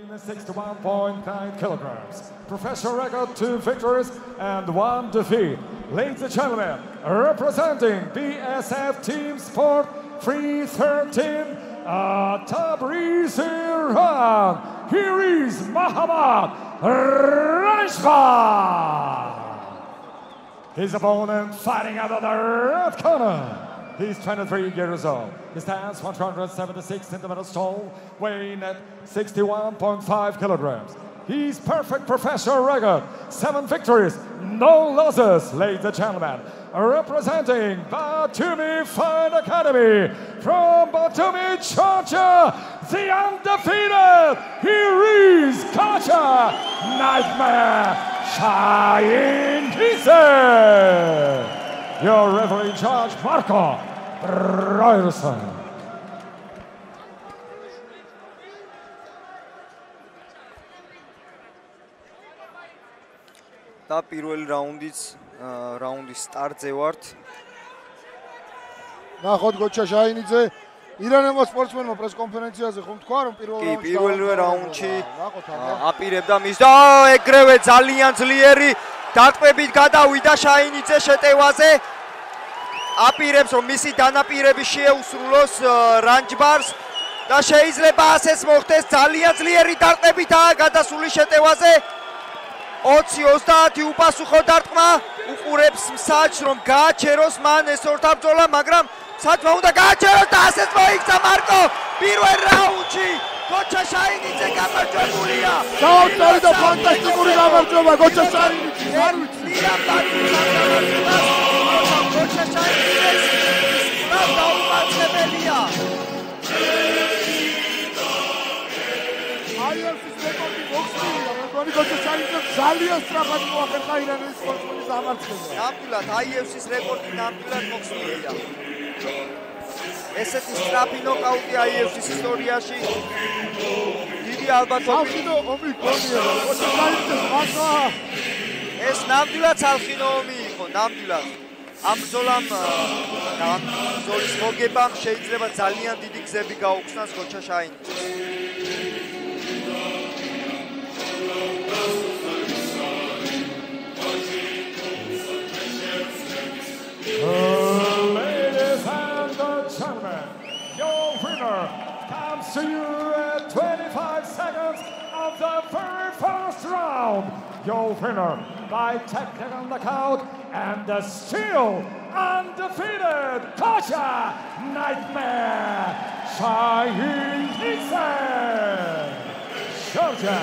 61.9 kilograms. Professional record 2 victories and 1 defeat. Ladies and gentlemen, representing BSF Team Sport 313, Tabriz, Iran, here is Muhammad Rashford. His opponent fighting out of the red corner. He's 23 years old. He stands 176 centimeters tall, weighing at 61.5 kilograms. He's perfect professional record, 7 victories, no losses, ladies and gentlemen. Representing Batumi Fight Academy from Batumi, Georgia, the undefeated, here is Kacha Nightmare Shahin Hisse. Your referee in charge, Marco Ryerson. და პირველი რაუნდის სტარტზე ვართ. ნახოთ გოჩა ჟაინიძე ირანელმა სპორტსმენმა პრესკონფერენციაზე ხომ თქვა რომ პირველ რაუნდში აპირებდა მის და ეგრევე ძალიან ძლიერი დატყვებით გადავიდა ჟაინიძე შეტევაზე. აპირებს რომ მისი დანაპირები შეეუსრულოს რანჯბარს და შეიძლება ასეც მოხდეს. ძალიან ძლიერი დარტყებითაა გადასული შეტევაზე. 20-30 უპასუხო დარტყმა უყურებს მსაჯს რომ გააჩეროს მან ეს ორთაბრძოლა, მაგრამ საჭმა უნდა გააჩეროს და ასეც მოიქცა მარკო პირველ რაუნდში. გოჩა ჟაინიძე გამარჯვებულია. საოცარი და ფანტასტიკური გამარჯვება გოჩა ჟაინიძე. გოჩა ჟაინიძე დაუმარცხებელია. ძალიან სწრაფად მოახერხა ირანის სპორტსმენის დამარცხება. ნამდვილად IFC-ის რეკორდი ნამდვილად მოხსნილია. ესეთი სწრაფი ნოკაუტი IFC-ის ისტორიაში დიდი ალბათობით ომი გონია. ეს ნამდვილად ცალხინო ომი იყო, ნამდვილად. ამ ბრძოლამ და ამ ბრძოლის მოგებამ შეიძლება ძალიან დიდი გზები გაუხსნას გოჩა ჟაინიძეს. Ladies and gentlemen, your winner comes to you at 25 seconds of the very first round. Your winner by technical knockout and still undefeated Kacha Nightmare Shahin Hisse. Georgia.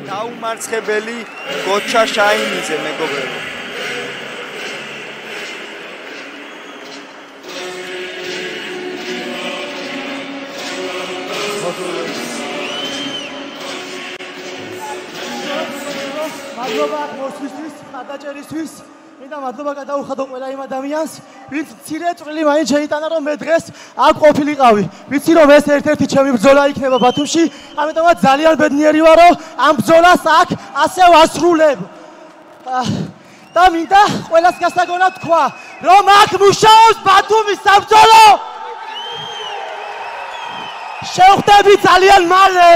დაუმარცხებელი გოჩა ჟაინიძე მეგობრებო. მადლობა მოსვისთვის, ხარდაჭერისთვის. მინდა მადლობა გადაუხადო ყველა იმ ადამიანს, ვინც მცირე წვრილი მაინც შეიტანა რომ მე დღეს აქ ყოფილიყავი. ვიცი რომ ეს ერთ-ერთი ჩემი ბრძოლა იქნება ბათუმში, ამიტომაც ძალიან ბედნიერი ვარ რომ ამ ბრძოლას აქ ასე ვასრულებ. და მინდა ყველას გასაგონად თქვა, რომ აქ მუშაობს ბათუმის საბრძოლო. შევხვდები ძალიან მალე.